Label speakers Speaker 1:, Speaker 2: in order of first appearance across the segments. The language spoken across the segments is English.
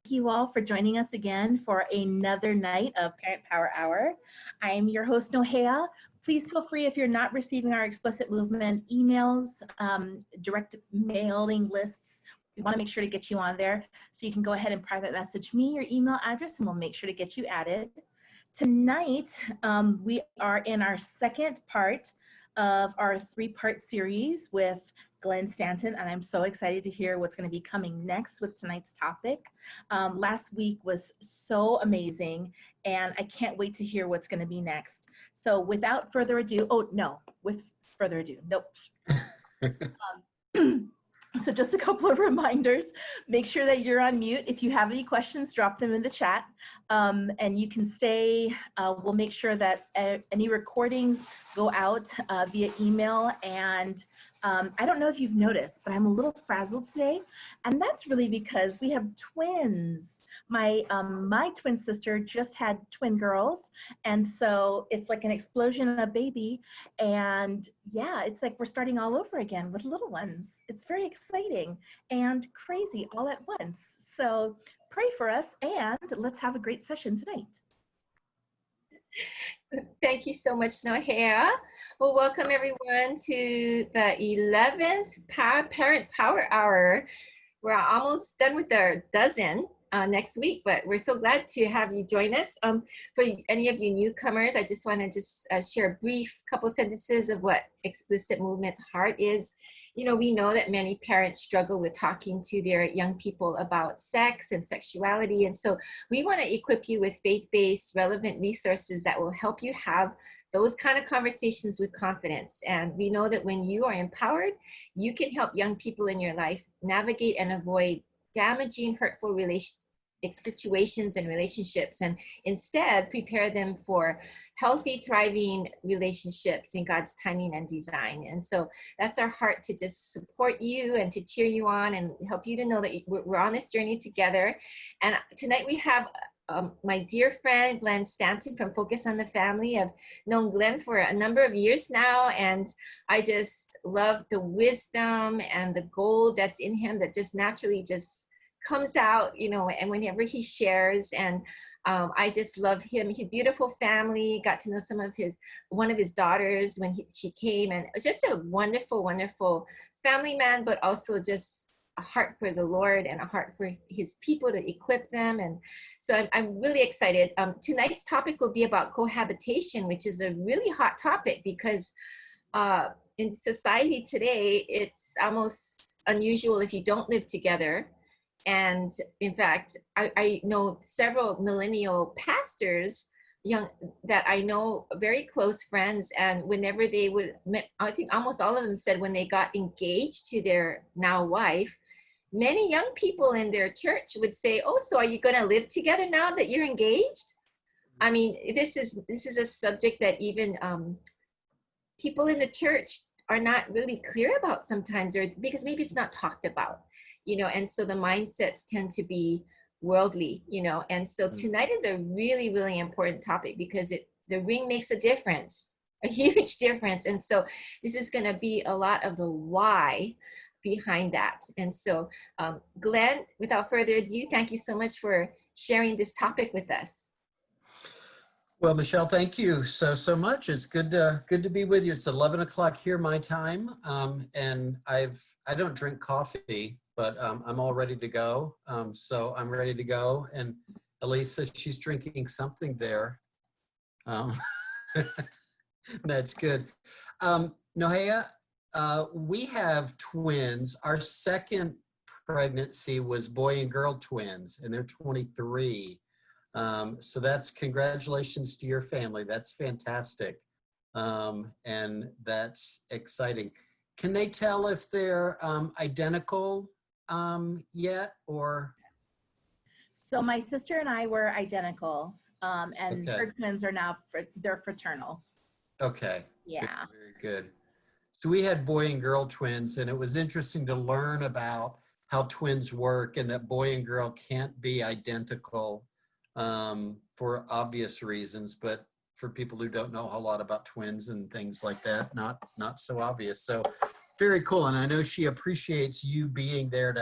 Speaker 1: you all for joining us again for another night of Parent Power Hour. I am your host, Nohea. Please feel free, if you're not receiving our Explicit Movement emails, direct mailing lists, we want to make sure to get you on there. So you can go ahead and private message me your email address and we'll make sure to get you added. Tonight, we are in our second part of our three-part series with Glenn Stanton, and I'm so excited to hear what's going to be coming next with tonight's topic. Last week was so amazing, and I can't wait to hear what's going to be next. So without further ado, nope. So just a couple of reminders. Make sure that you're on mute. If you have any questions, drop them in the chat. And you can stay, we'll make sure that any recordings go out via email. And I don't know if you've noticed, but I'm a little frazzled today. And that's really because we have twins. My twin sister just had twin girls. And so it's like an explosion of a baby. And yeah, it's like we're starting all over again with little ones. It's very exciting and crazy all at once. So pray for us and let's have a great session tonight.
Speaker 2: Thank you so much, Nohea. Well, welcome everyone to the 11th Parent Power Hour. We're almost done with our dozen next week, but we're so glad to have you join us. For any of you newcomers, I just want to share a brief couple sentences of what Explicit Movement's heart is. You know, we know that many parents struggle with talking to their young people about sex and sexuality, and so we want to equip you with faith-based, relevant resources that will help you have those kind of conversations with confidence. And we know that when you are empowered, you can help young people in your life navigate and avoid damaging, hurtful situations and relationships, and instead prepare them for healthy, thriving relationships in God's timing and design. And so that's our heart, to just support you and to cheer you on and help you to know that we're on this journey together. And tonight we have my dear friend Glenn Stanton from Focus on the Family. I've known Glenn for a number of years now, and I just love the wisdom and the gold that's in him that just naturally just comes out, you know, and whenever he shares. And I just love him. His beautiful family. Got to know one of his daughters when she came, and just a wonderful, wonderful family man, but also just a heart for the Lord and a heart for his people to equip them. And so I'm really excited. Tonight's topic will be about cohabitation, which is a really hot topic because in society today, it's almost unusual if you don't live together. And in fact, I know several millennial pastors, that I know, very close friends, and whenever they would, I think almost all of them said when they got engaged to their now wife, many young people in their church would say, "Oh, so are you going to live together now that you're engaged?" I mean, this is a subject that even people in the church are not really clear about sometimes, or because maybe it's not talked about. You know, and so the mindsets tend to be worldly, you know, and so tonight is a really, really important topic because the ring makes a difference, a huge difference. And so this is going to be a lot of the why behind that. And so Glenn, without further ado, thank you so much for sharing this topic with us.
Speaker 3: Well, Michelle, thank you so much. It's good to be with you. It's 11 o'clock here, my time, and I don't drink coffee, but I'm all ready to go. So I'm ready to go. And Elisa, she's drinking something there. That's good. Nohea, we have twins. Our second pregnancy was boy and girl twins, and they're 23. So that's congratulations to your family. That's fantastic. And that's exciting. Can they tell if they're identical yet, or?
Speaker 1: So my sister and I were identical, and
Speaker 3: Okay.
Speaker 1: her twins are now, they're fraternal.
Speaker 3: Okay.
Speaker 1: Yeah.
Speaker 3: Good, very good. So we had boy and girl twins, and it was interesting to learn about how twins work and that boy and girl can't be identical for obvious reasons, but for people who don't know a whole lot about twins and things like that, not so obvious. So very cool. And I know she appreciates you being there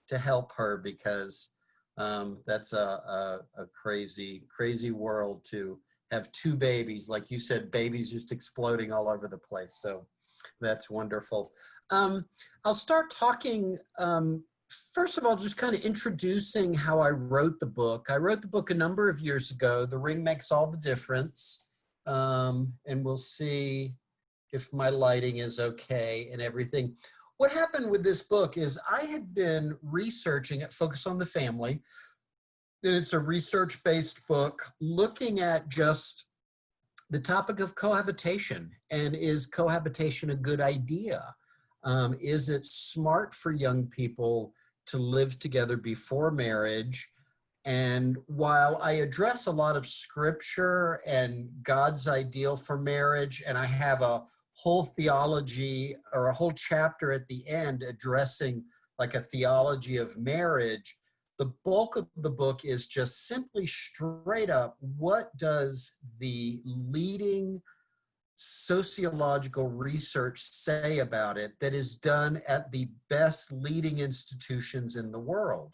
Speaker 3: to help her, because That's a crazy, crazy world to have two babies. Like you said, babies just exploding all over the place. So that's wonderful. I'll start talking, first of all, just kind of introducing how I wrote the book. I wrote the book a number of years ago. The Ring Makes All the Difference. And we'll see if my lighting is okay and everything. What happened with this book is I had been researching at Focus on the Family, and it's a research-based book looking at just the topic of cohabitation. And is cohabitation a good idea? Is it smart for young people to live together before marriage? And while I address a lot of scripture and God's ideal for marriage, and I have a whole theology or a whole chapter at the end addressing like a theology of marriage, the bulk of the book is just simply straight up, what does the leading sociological research say about it that is done at the best leading institutions in the world?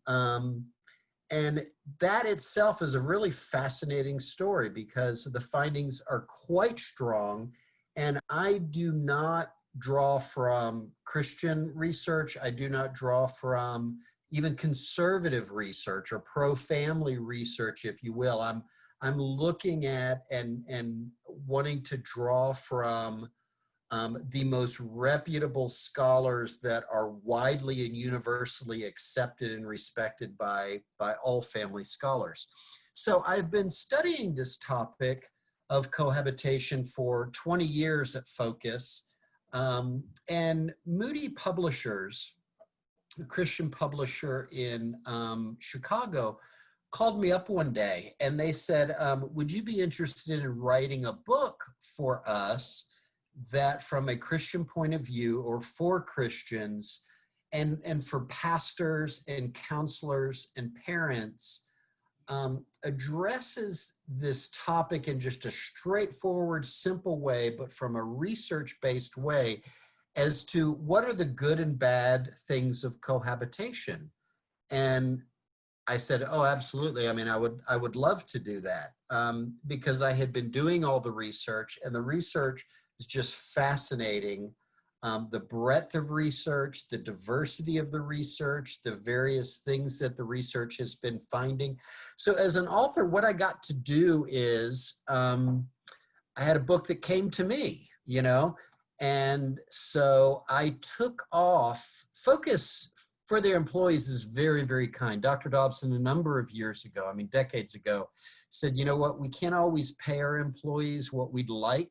Speaker 3: And that itself is a really fascinating story because the findings are quite strong. And I do not draw from Christian research. I do not draw from even conservative research or pro-family research, if you will. I'm looking at and wanting to draw from the most reputable scholars that are widely and universally accepted and respected by all family scholars. So I've been studying this topic of cohabitation for 20 years at Focus, and Moody Publishers, a Christian publisher in Chicago, called me up one day and they said, would you be interested in writing a book for us that from a Christian point of view or for Christians and for pastors and counselors and parents, addresses this topic in just a straightforward, simple way, but from a research-based way as to what are the good and bad things of cohabitation. And I said, oh, absolutely. I mean, I would love to do that, because I had been doing all the research, and the research is just fascinating. The breadth of research, the diversity of the research, the various things that the research has been finding. So as an author, what I got to do is I had a book that came to me, you know, and so I took off. Focus for their employees is very, very kind. Dr. Dobson, a number of years ago, I mean, decades ago, said, you know what, we can't always pay our employees what we'd like,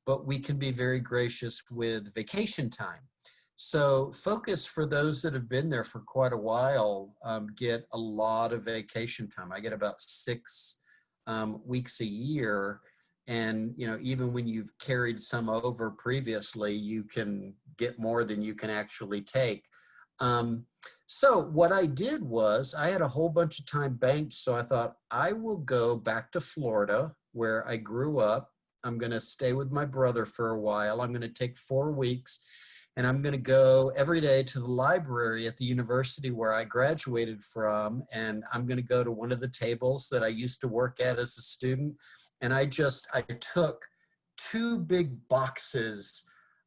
Speaker 3: but we can be very gracious with vacation time. So Focus, for those that have been there for quite a while, get a lot of vacation time. I get about 6 weeks a year. And, you know, even when you've carried some over previously, you can get more than you can actually take. So what I did was I had a whole bunch of time banked. So I thought I will go back to Florida where I grew up. I'm going to stay with my brother for a while. I'm going to take 4 weeks and I'm going to go every day to the library at the university where I graduated from. And I'm going to go to one of the tables that I used to work at as a student. And I took 2 big boxes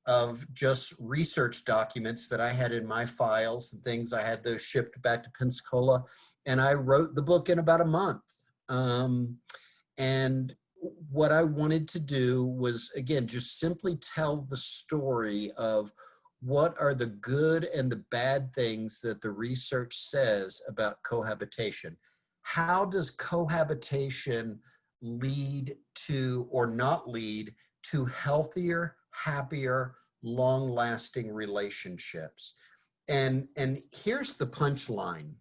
Speaker 3: of just research documents that I had in my files and things. I had those shipped back to Pensacola, and I wrote the book in about a month. And what I wanted to do was, again, just simply tell the story of what are the good and the bad things that the research says about cohabitation. How does cohabitation lead to or not lead to healthier, happier, long-lasting relationships? And here's the punchline.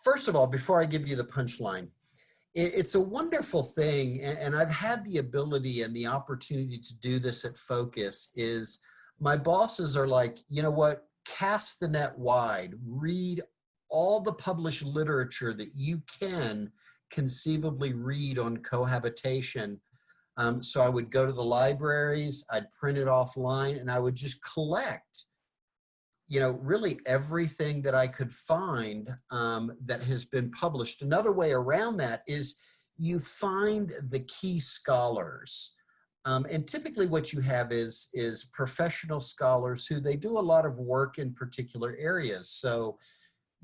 Speaker 3: First of all, before I give you the punchline, it's a wonderful thing, and I've had the ability and the opportunity to do this at Focus, is my bosses are like, you know what, cast the net wide, read all the published literature that you can conceivably read on cohabitation. So I would go to the libraries, I'd print it offline, and I would just collect you know, really everything that I could find that has been published. Another way around that is you find the key scholars. And typically what you have is professional scholars who they do a lot of work in particular areas. So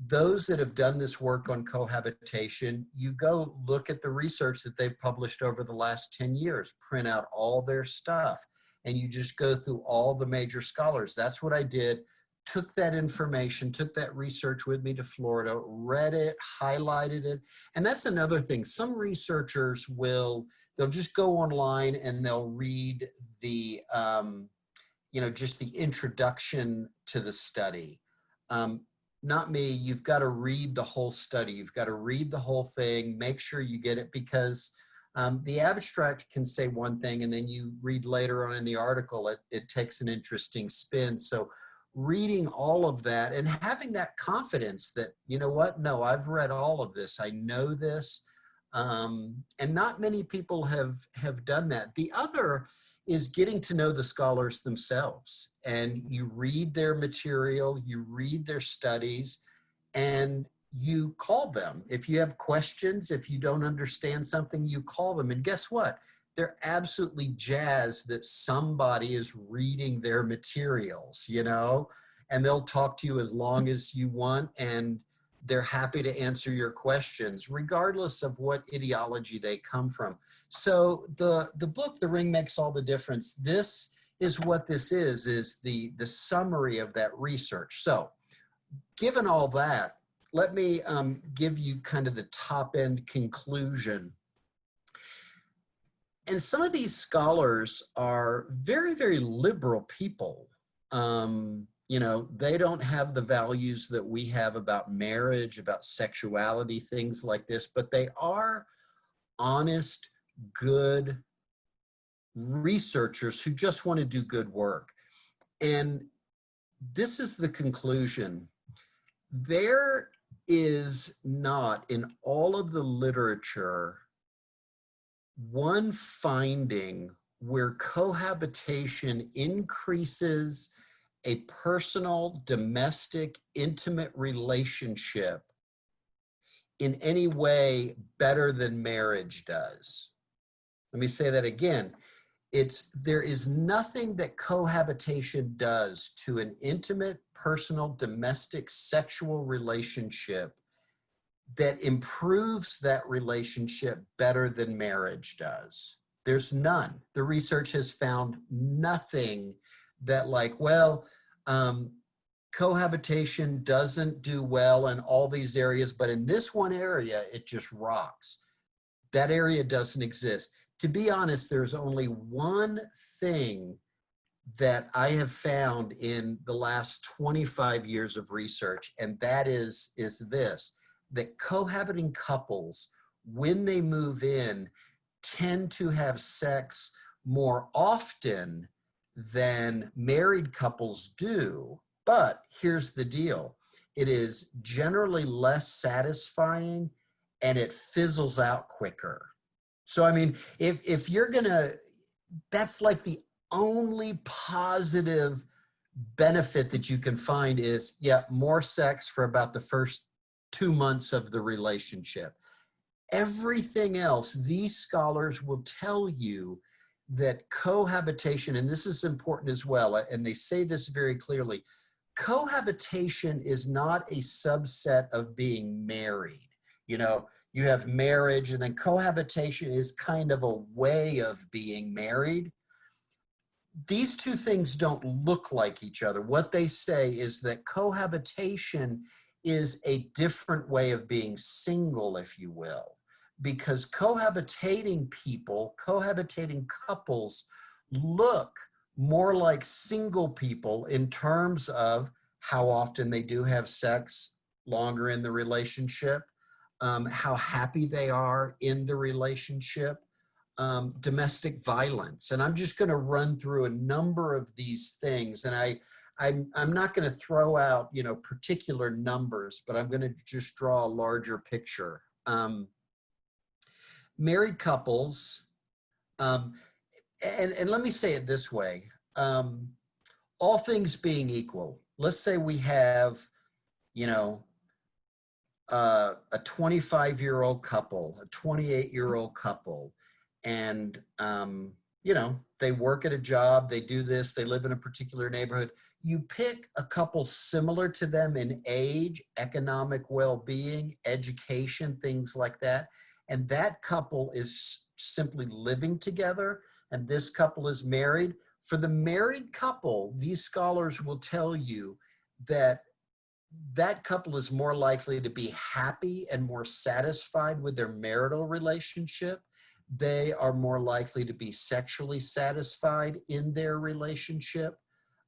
Speaker 3: those that have done this work on cohabitation, you go look at the research that they've published over the last 10 years, print out all their stuff, and you just go through all the major scholars. That's what I did. Took that information, took that research with me to Florida, read it, highlighted it. And that's another thing. Some researchers they'll just go online and they'll read the, you know, just the introduction to the study. Not me. You've got to read the whole study. You've got to read the whole thing, make sure you get it, because the abstract can say one thing and then you read later on in the article, it takes an interesting spin. So reading all of that and having that confidence that, you know what, no, I've read all of this, I know this. And not many people have done that. The other is getting to know the scholars themselves, and you read their material, you read their studies, and you call them. If you have questions, if you don't understand something, you call them. And guess what? They're absolutely jazzed that somebody is reading their materials, you know, and they'll talk to you as long as you want, and they're happy to answer your questions, regardless of what ideology they come from. So the book, The Ring Makes All the Difference, this is what this is the summary of that research. So given all that, let me give you kind of the top end conclusion. And some of these scholars are very, very liberal people. You know, they don't have the values that we have about marriage, about sexuality, things like this, but they are honest, good researchers who just want to do good work. And this is the conclusion. There is not in all of the literature one finding where cohabitation increases a personal, domestic, intimate relationship in any way better than marriage does. Let me say that again. There is nothing that cohabitation does to an intimate, personal, domestic, sexual relationship that improves that relationship better than marriage does. There's none. The research has found nothing that, like, well, cohabitation doesn't do well in all these areas, but in this one area, it just rocks. That area doesn't exist. To be honest, there's only one thing that I have found in the last 25 years of research, and that is this, that cohabiting couples, when they move in, tend to have sex more often than married couples do. But here's the deal. It is generally less satisfying and it fizzles out quicker. So, I mean, if you're gonna, that's like the only positive benefit that you can find is, yeah, more sex for about the first 2 months of the relationship. Everything else, these scholars will tell you that cohabitation, and this is important as well, and they say this very clearly, cohabitation is not a subset of being married. You know, you have marriage, and then cohabitation is kind of a way of being married. These two things don't look like each other. What they say is that cohabitation is a different way of being single, if you will, because cohabitating people, cohabitating couples look more like single people in terms of how often they do have sex longer in the relationship, how happy they are in the relationship, domestic violence. And I'm just going to run through a number of these things. And I'm not going to throw out, you know, particular numbers, but I'm going to just draw a larger picture. Married couples, and let me say it this way, all things being equal, let's say we have, you know, a 25-year-old couple, a 28-year-old couple, and, you know, they work at a job, they do this, they live in a particular neighborhood. You pick a couple similar to them in age, economic well-being, education, things like that. And that couple is simply living together, and this couple is married. For the married couple, these scholars will tell you that that couple is more likely to be happy and more satisfied with their marital relationship. They are more likely to be sexually satisfied in their relationship.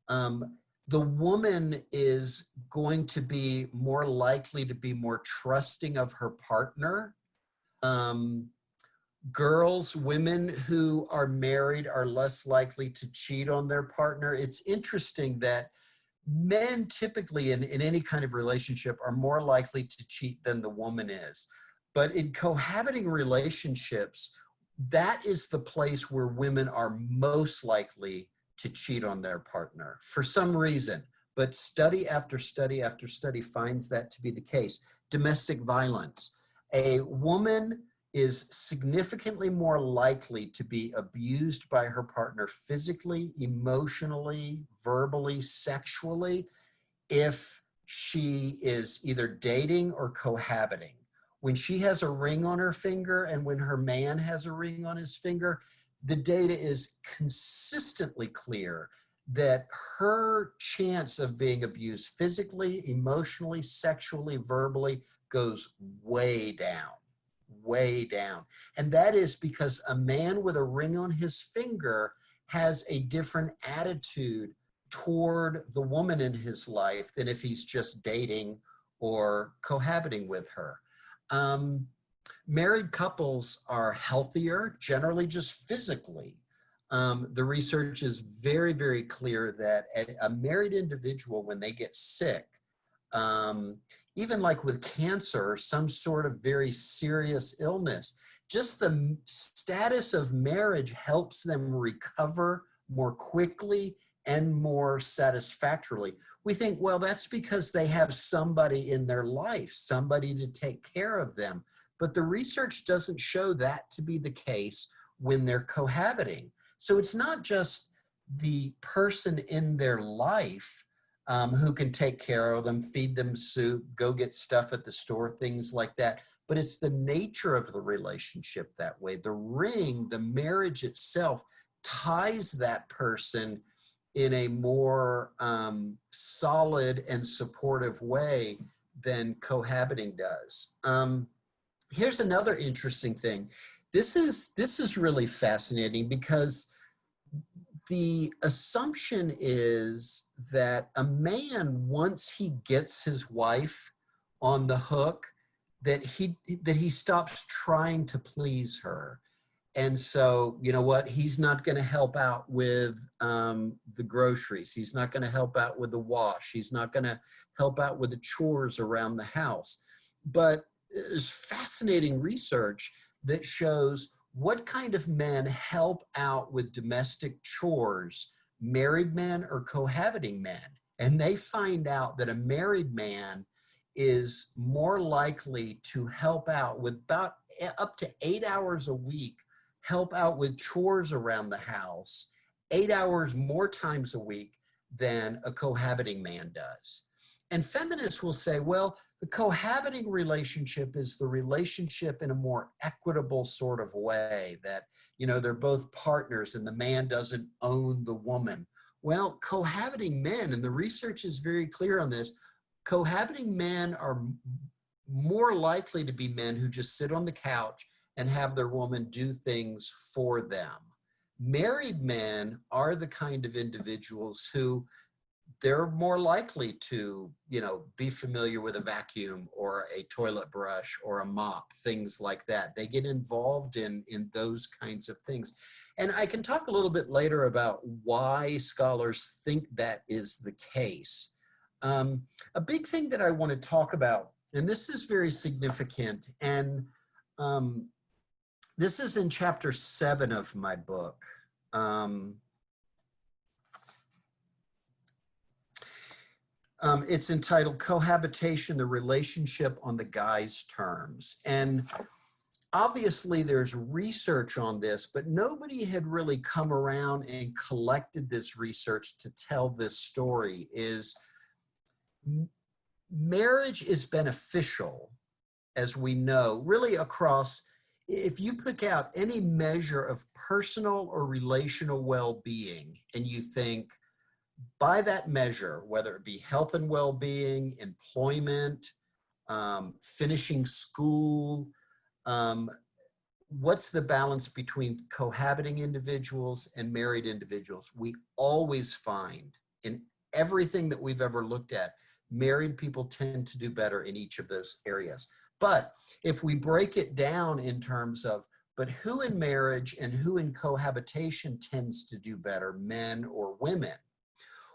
Speaker 3: The woman is going to be more likely to be more trusting of her partner. Girls, women who are married are less likely to cheat on their partner. It's interesting that men typically in any kind of relationship are more likely to cheat than the woman is. But in cohabiting relationships, that is the place where women are most likely to cheat on their partner for some reason. But study after study after study finds that to be the case. Domestic violence. A woman is significantly more likely to be abused by her partner physically, emotionally, verbally, sexually, if she is either dating or cohabiting. When she has a ring on her finger and when her man has a ring on his finger, the data is consistently clear that her chance of being abused physically, emotionally, sexually, verbally goes way down. Way down. And that is because a man with a ring on his finger has a different attitude toward the woman in his life than if he's just dating or cohabiting with her. Married couples are healthier, generally just physically. The research is very, very clear that a married individual, when they get sick, even like with cancer or some sort of very serious illness, just the status of marriage helps them recover more quickly and more satisfactorily. We think, well, that's because they have somebody in their life, somebody to take care of them. But the research doesn't show that to be the case when they're cohabiting. So it's not just the person in their life who can take care of them, feed them soup, go get stuff at the store, things like that. But it's the nature of the relationship that way. The ring, the marriage itself, ties that person in a more solid and supportive way than cohabiting does. Here's another interesting thing. This is really fascinating because the assumption is that a man, once he gets his wife on the hook, that he stops trying to please her. And so, you know what, he's not going to help out with the groceries. He's not going to help out with the wash. He's not going to help out with the chores around the house. But there's fascinating research that shows what kind of men help out with domestic chores, married men or cohabiting men. And they find out that a married man is more likely to help out with about up to 8 hours a week, help out with chores around the house, 8 hours more times a week than a cohabiting man does. And feminists will say, well, the cohabiting relationship is the relationship in a more equitable sort of way that, you know, they're both partners and the man doesn't own the woman. Well, cohabiting men, and the research is very clear on this, cohabiting men are more likely to be men who just sit on the couch and have their woman do things for them. Married men are the kind of individuals who they're more likely to, you know, be familiar with a vacuum or a toilet brush or a mop, things like that. They get involved in those kinds of things. And I can talk a little bit later about why scholars think that is the case. A big thing that I want to talk about, and this is very significant, and this is in chapter 7 of my book. It's entitled Cohabitation, the Relationship on the Guy's Terms. And obviously there's research on this, but nobody had really come around and collected this research to tell this story. Is marriage is beneficial, as we know, really across, if you pick out any measure of personal or relational well-being and you think by that measure, whether it be health and well-being, employment, finishing school, what's the balance between cohabiting individuals and married individuals? We always find in everything that we've ever looked at, married people tend to do better in each of those areas. But if we break it down in terms of, but who in marriage and who in cohabitation tends to do better, men or women?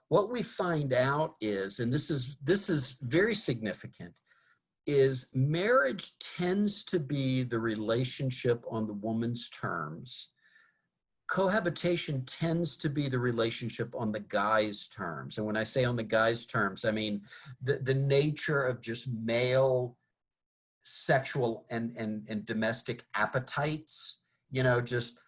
Speaker 3: What we find out is, and this is very significant, is marriage tends to be the relationship on the woman's terms. Cohabitation tends to be the relationship on the guy's terms. And when I say on the guy's terms, I mean the nature of just male sexual and domestic appetites. You know, just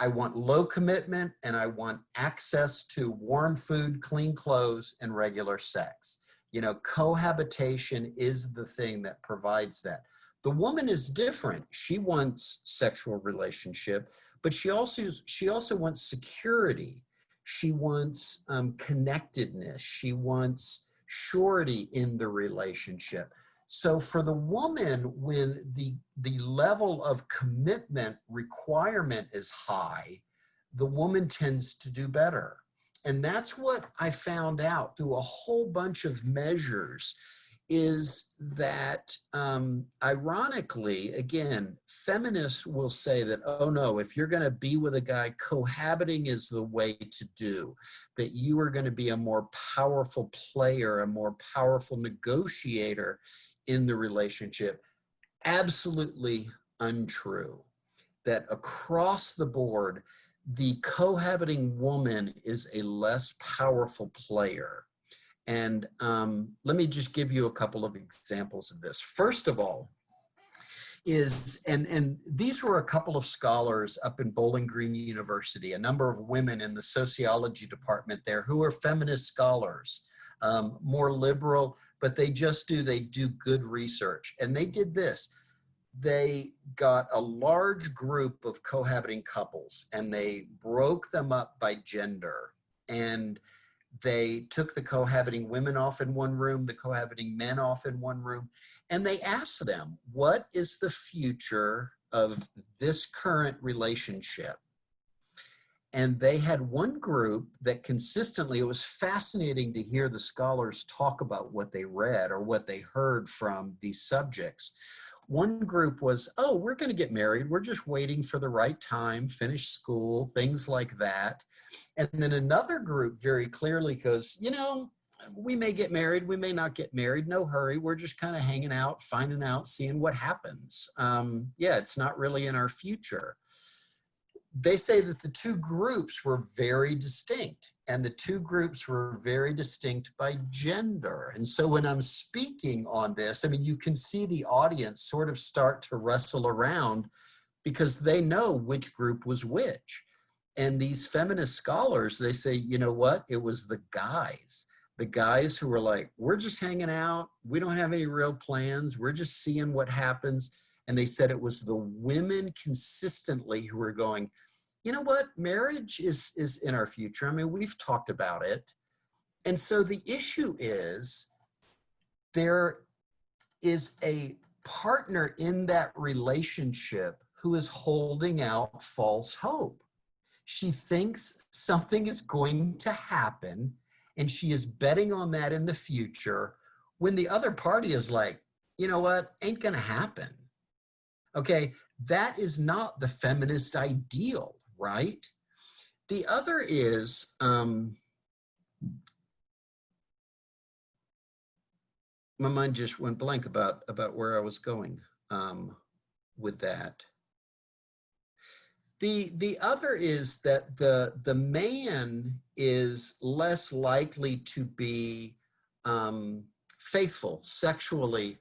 Speaker 3: I want low commitment and I want access to warm food, clean clothes, and regular sex. You know, cohabitation is the thing that provides that. The woman is different. She wants sexual relationship, but she also wants security. She wants connectedness. She wants surety in the relationship. So for the woman, when the level of commitment requirement is high, the woman tends to do better. And that's what I found out through a whole bunch of measures, is that ironically, again, feminists will say that, oh no, if you're going to be with a guy, cohabiting is the way to do, that you are going to be a more powerful player, a more powerful negotiator in the relationship. Absolutely untrue. That across the board, the cohabiting woman is a less powerful player. And let me just give you a couple of examples of this. First of all, is, and these were a couple of scholars up in Bowling Green University, a number of women in the sociology department there who are feminist scholars, more liberal, but they do good research. And they did this. They got a large group of cohabiting couples and they broke them up by gender. And they took the cohabiting women off in one room, the cohabiting men off in one room, and they asked them, what is the future of this current relationship? And they had one group that consistently, it was fascinating to hear the scholars talk about what they read or what they heard from these subjects. One group was, oh, we're going to get married. We're just waiting for the right time, finish school, things like that. And then another group very clearly goes, you know, we may get married, we may not get married, no hurry. We're just kind of hanging out, finding out, seeing what happens. Yeah, it's not really in our future. They say that the two groups were very distinct, and the two groups were very distinct by gender. And so when I'm speaking on this, I mean, you can see the audience sort of start to wrestle around because they know which group was which. And these feminist scholars, they say, you know what? It was the guys who were like, we're just hanging out. We don't have any real plans. We're just seeing what happens. And they said it was the women consistently who were going, you know what, marriage is in our future. I mean, we've talked about it. And so the issue is there is a partner in that relationship who is holding out false hope. She thinks something is going to happen and she is betting on that in the future when the other party is like, you know what, ain't gonna happen. Okay, that is not the feminist ideal, right? The other is, my mind just went blank about where I was going with that. The other is that the man is less likely to be faithful sexually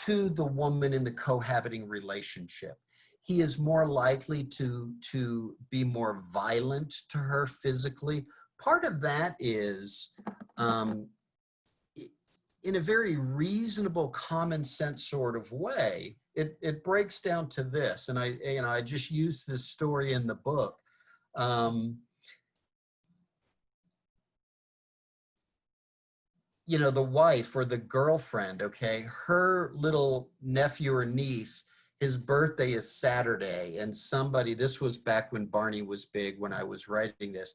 Speaker 3: to the woman in the cohabiting relationship. He is more likely to be more violent to her physically. Part of that is, in a very reasonable, common sense sort of way, it breaks down to this. And I just used this story in the book. The wife or the girlfriend, okay, her little nephew or niece, his birthday is Saturday, and this was back when Barney was big, when I was writing this,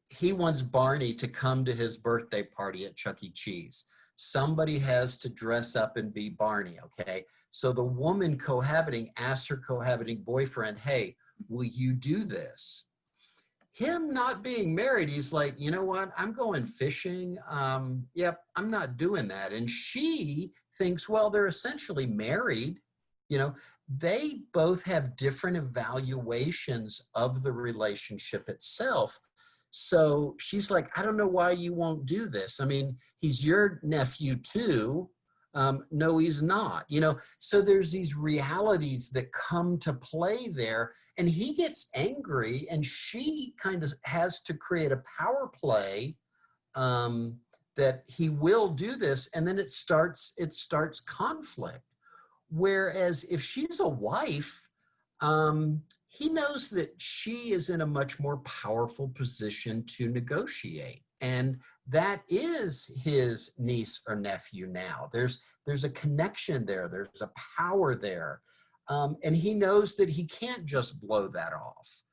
Speaker 3: he wants Barney to come to his birthday party at Chuck E. Cheese. Somebody has to dress up and be Barney, okay? So the woman cohabiting asks her cohabiting boyfriend, hey, will you do this? Him not being married, he's like, you know what? I'm going fishing. Yep, I'm not doing that. And she thinks, well, they're essentially married. They both have different evaluations of the relationship itself. So she's like, I don't know why you won't do this. I mean, he's your nephew too. No, he's not, so there's these realities that come to play there, and he gets angry, and she kind of has to create a power play that he will do this, and then it starts conflict. Whereas if she's a wife, he knows that she is in a much more powerful position to negotiate. And that is his niece or nephew now. There's a connection there. There's a power there. And he knows that he can't just blow that off.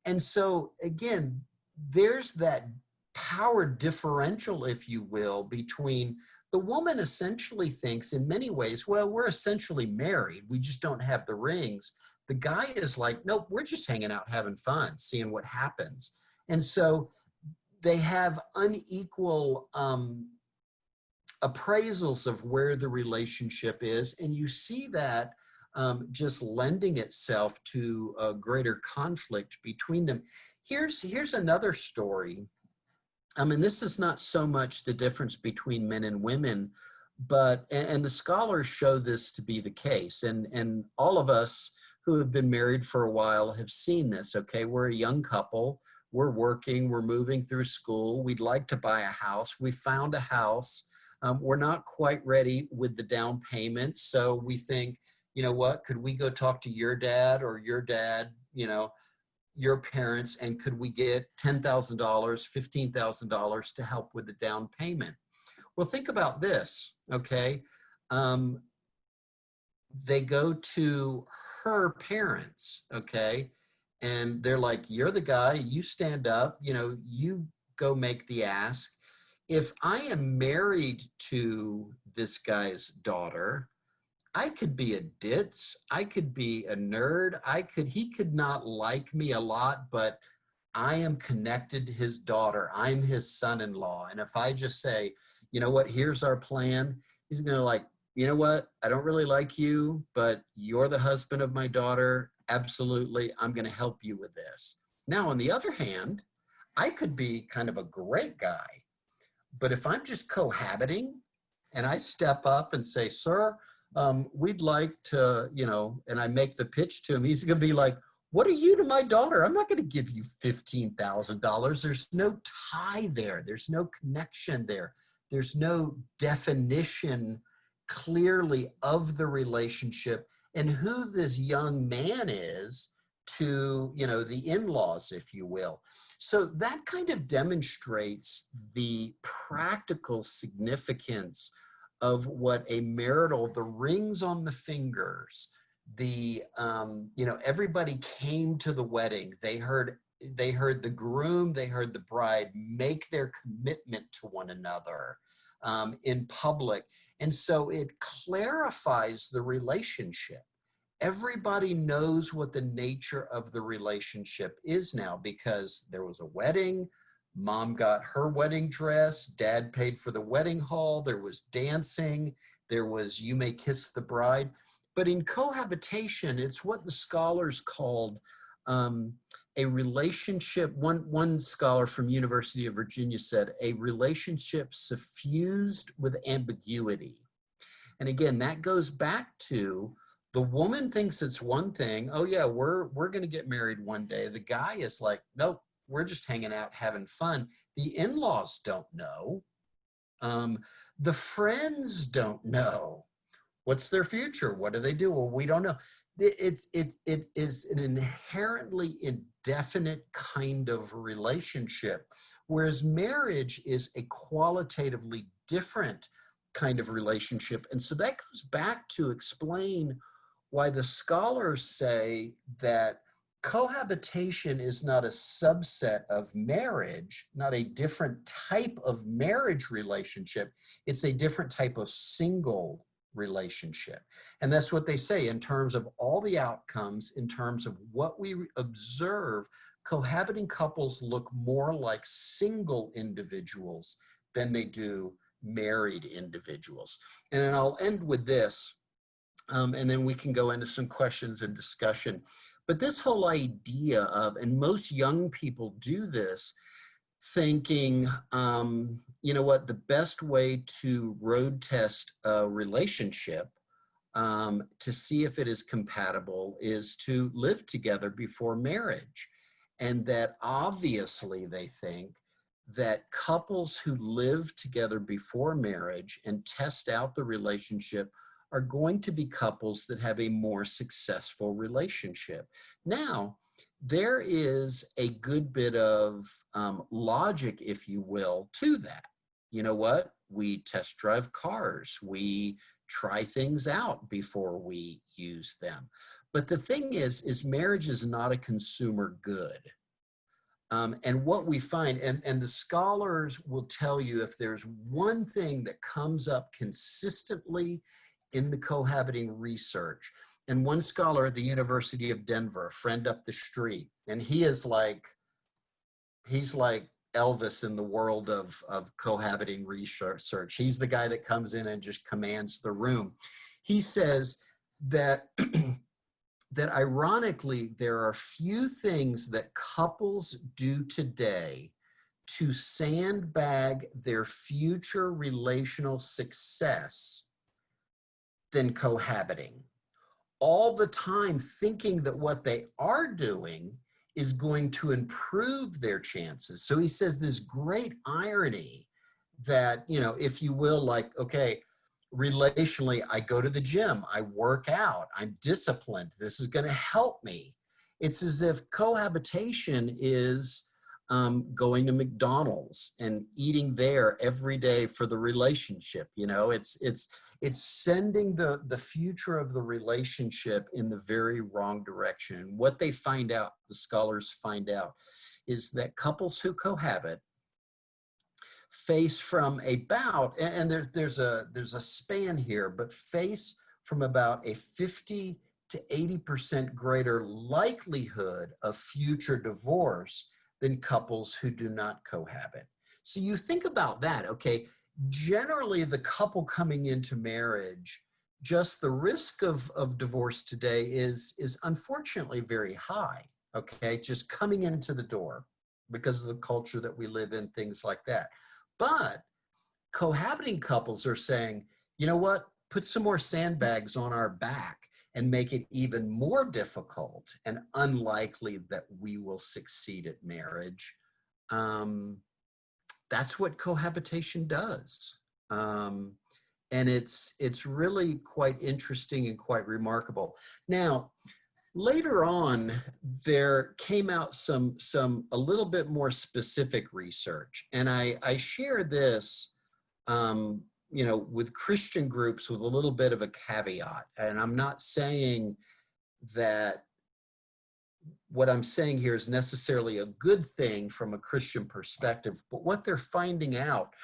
Speaker 3: And so, again, there's that power differential, if you will, between the woman essentially thinks in many ways, well, we're essentially married. We just don't have the rings. The guy is like, nope, we're just hanging out, having fun, seeing what happens. And so they have unequal appraisals of where the relationship is. And you see that just lending itself to a greater conflict between them. Here's another story. I mean, this is not so much the difference between men and women, but, and the scholars show this to be the case. And all of us who have been married for a while have seen this, okay? We're a young couple, we're working, we're moving through school, we'd like to buy a house, we found a house, we're not quite ready with the down payment, so we think, you know what, could we go talk to your dad or your dad, your parents, and could we get $10,000, $15,000 to help with the down payment? Well, think about this, okay? They go to her parents, okay? And they're like, you're the guy, you stand up, you go make the ask. If I am married to this guy's daughter, I could be a ditz, I could be a nerd, he could not like me a lot, but I am connected to his daughter, I'm his son-in-law. And if I just say, you know what, here's our plan, he's gonna like, you know what, I don't really like you, but you're the husband of my daughter, absolutely, I'm gonna help you with this. Now, on the other hand, I could be kind of a great guy, but if I'm just cohabiting and I step up and say, sir, we'd like to, and I make the pitch to him, he's gonna be like, what are you to my daughter? I'm not gonna give you $15,000. There's no tie there. There's no connection there. There's no definition clearly of the relationship and who this young man is to, the in-laws, if you will. So that kind of demonstrates the practical significance of what a marital, the rings on the fingers, everybody came to the wedding. They heard the groom, they heard the bride make their commitment to one another in public. And so it clarifies the relationship. Everybody knows what the nature of the relationship is now because there was a wedding, mom got her wedding dress, dad paid for the wedding hall, there was dancing, there was you may kiss the bride. But in cohabitation, it's what the scholars called a relationship, one scholar from University of Virginia said, a relationship suffused with ambiguity. And again, that goes back to the woman thinks it's one thing. Oh yeah, we're going to get married one day. The guy is like, nope, we're just hanging out, having fun. The in-laws don't know. The friends don't know. What's their future? What do they do? Well, we don't know. It is an inherently indefinite kind of relationship, whereas marriage is a qualitatively different kind of relationship. And so that goes back to explain why the scholars say that cohabitation is not a subset of marriage, not a different type of marriage relationship. It's a different type of single relationship. And that's what they say in terms of all the outcomes, in terms of what we observe, cohabiting couples look more like single individuals than they do married individuals. And then I'll end with this, and then we can go into some questions and discussion. But this whole idea of, and most young people do this, thinking, you know what, the best way to road test a relationship to see if it is compatible is to live together before marriage. And that obviously they think that couples who live together before marriage and test out the relationship are going to be couples that have a more successful relationship. Now, there is a good bit of logic, if you will, to that. You know what? We test drive cars. We try things out before we use them. But the thing is marriage is not a consumer good. And what we find, and the scholars will tell you, if there's one thing that comes up consistently in the cohabiting research, and one scholar at the University of Denver, a friend up the street, and he's like Elvis in the world of cohabiting research. He's the guy that comes in and just commands the room. He says that that ironically, there are few things that couples do today to sandbag their future relational success than cohabiting. All the time thinking that what they are doing is going to improve their chances. So he says this great irony that, you know, if you will, like, okay, relationally, I go to the gym, I work out, I'm disciplined, this is going to help me. It's as if cohabitation is going to McDonald's and eating there every day for the relationship. You know, it's sending the future of the relationship in the very wrong direction. What they find out, the scholars find out, is that couples who cohabit face from about, and there's a span here, but face from about a 50 to 80% greater likelihood of future divorce than couples who do not cohabit. So you think about that, okay? Generally, the couple coming into marriage, just the risk of divorce today is unfortunately very high, okay? Just coming into the door because of the culture that we live in, things like that. But cohabiting couples are saying, you know what, put some more sandbags on our back and make it even more difficult and unlikely that we will succeed at marriage. That's what cohabitation does. And it's really quite interesting and quite remarkable. Now, later on, there came out some a little bit more specific research, and I share this, you know, with Christian groups with a little bit of a caveat. And I'm not saying that what I'm saying here is necessarily a good thing from a Christian perspective, but what they're finding out,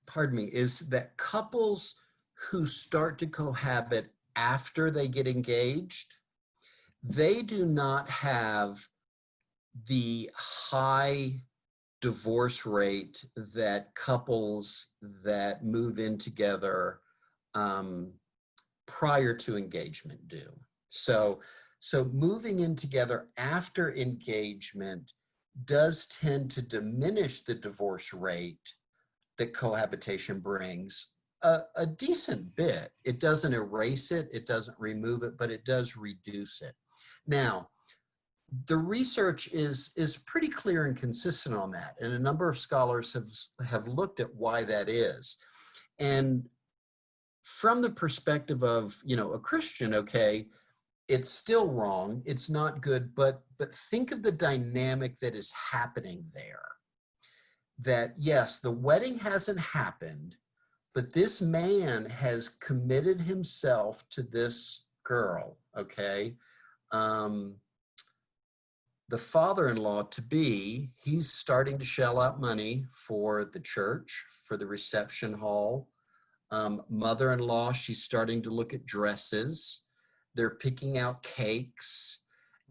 Speaker 3: pardon me, is that couples who start to cohabit after they get engaged, they do not have the high divorce rate that couples that move in together prior to engagement do. So So moving in together after engagement does tend to diminish the divorce rate that cohabitation brings a decent bit. It doesn't erase it, it doesn't remove it, but it does reduce it. Now, the research is pretty clear and consistent on that, and a number of scholars have looked at why that is. And from the perspective of, you know, a Christian, okay, it's still wrong, it's not good, but think of the dynamic that is happening there. That yes, the wedding hasn't happened, but this man has committed himself to this girl, okay? The father-in-law to be, he's starting to shell out money for the church, for the reception hall. Mother-in-law, she's starting to look at dresses. They're picking out cakes.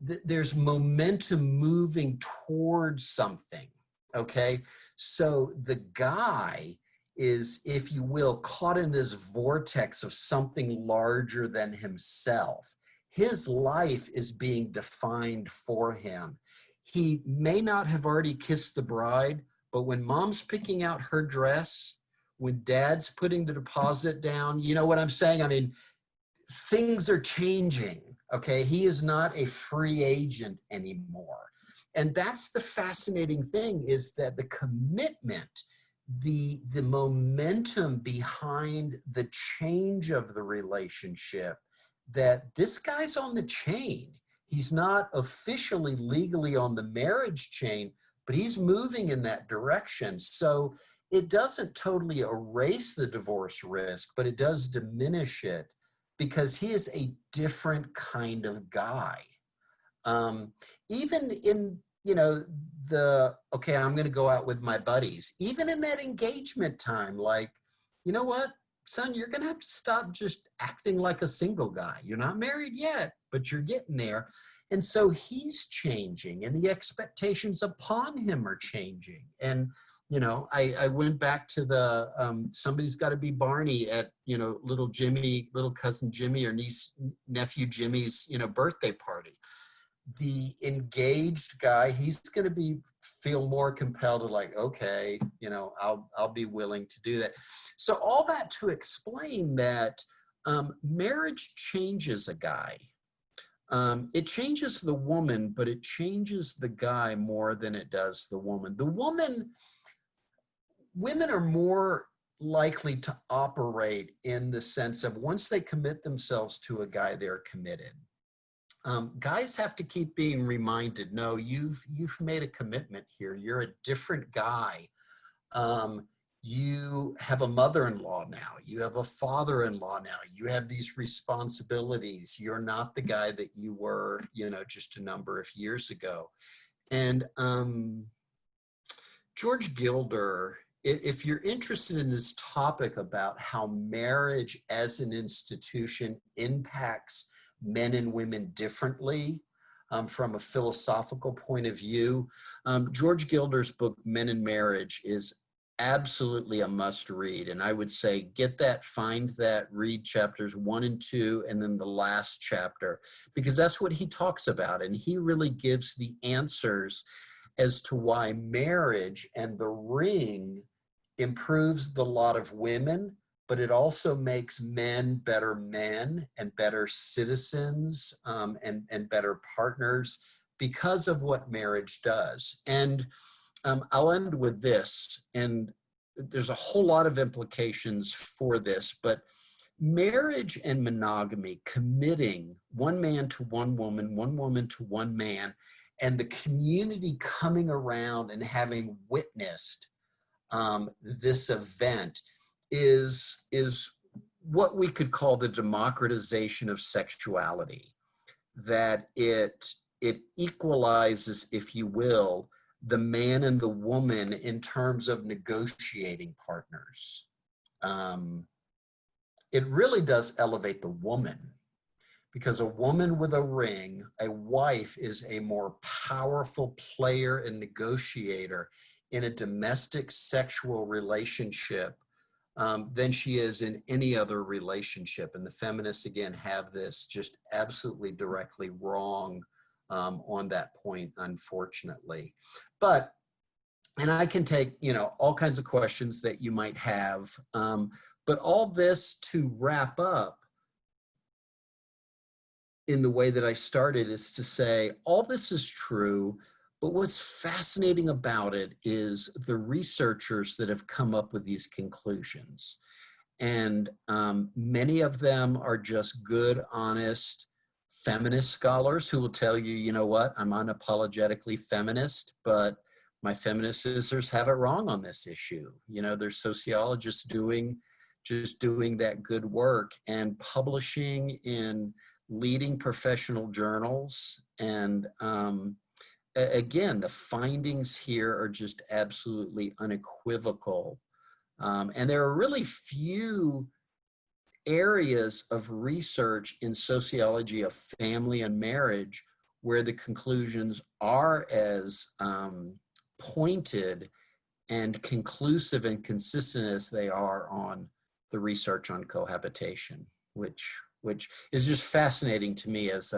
Speaker 3: There's momentum moving towards something, okay? So the guy is, if you will, caught in this vortex of something larger than himself. His life is being defined for him. He may not have already kissed the bride, but when mom's picking out her dress, when dad's putting the deposit down, you know what I'm saying? I mean, things are changing, okay? He is not a free agent anymore. And that's the fascinating thing, is that the commitment, the momentum behind the change of the relationship, that this guy's on the chain. He's not officially legally on the marriage chain, but he's moving in that direction. So it doesn't totally erase the divorce risk, but it does diminish it, because he is a different kind of guy. Even in, you know, okay, I'm going to go out with my buddies, even in that engagement time, like, you know what, son, you're going to have to stop just acting like a single guy. You're not married yet, but you're getting there. And so he's changing, and the expectations upon him are changing. And, you know, I went back to the, somebody's got to be Barney at, you know, little cousin Jimmy or nephew Jimmy's, you know, birthday party. The engaged guy, he's going to feel more compelled to, like, okay, you know, I'll be willing to do that. So all that to explain that marriage changes a guy. It changes the woman, but it changes the guy more than it does the woman. Women are more likely to operate in the sense of, once they commit themselves to a guy, they're committed. Guys have to keep being reminded, no, you've made a commitment here. You're a different guy. You have a mother-in-law now. You have a father-in-law now. You have these responsibilities. You're not the guy that you were, you know, just a number of years ago. And George Gilder, if you're interested in this topic about how marriage as an institution impacts men and women differently from a philosophical point of view, George Gilder's book, Men and Marriage, is absolutely a must read. And I would say get that, find that, read chapters 1 and 2, and then the last chapter, because that's what he talks about. And he really gives the answers as to why marriage and the ring improves the lot of women, but it also makes men and better citizens, and better partners because of what marriage does. And I'll end with this, and there's a whole lot of implications for this, but marriage and monogamy, committing one man to one woman to one man, and the community coming around and having witnessed this event is what we could call the democratization of sexuality, that it equalizes, if you will, the man and the woman in terms of negotiating partners. It really does elevate the woman, because a woman with a ring, a wife, is a more powerful player and negotiator in a domestic sexual relationship than she is in any other relationship. And the feminists, again, have this just absolutely directly wrong on that point, unfortunately. But, and I can take, you know, all kinds of questions that you might have, but all this to wrap up in the way that I started is to say, all this is true, but what's fascinating about it is the researchers that have come up with these conclusions. And many of them are just good, honest feminist scholars who will tell you, you know what, I'm unapologetically feminist, but my feminist sisters have it wrong on this issue. You know, there's sociologists just doing that good work and publishing in leading professional journals. And again, the findings here are just absolutely unequivocal. And there are really few areas of research in sociology of family and marriage where the conclusions are as pointed and conclusive and consistent as they are on the research on cohabitation, which is just fascinating to me as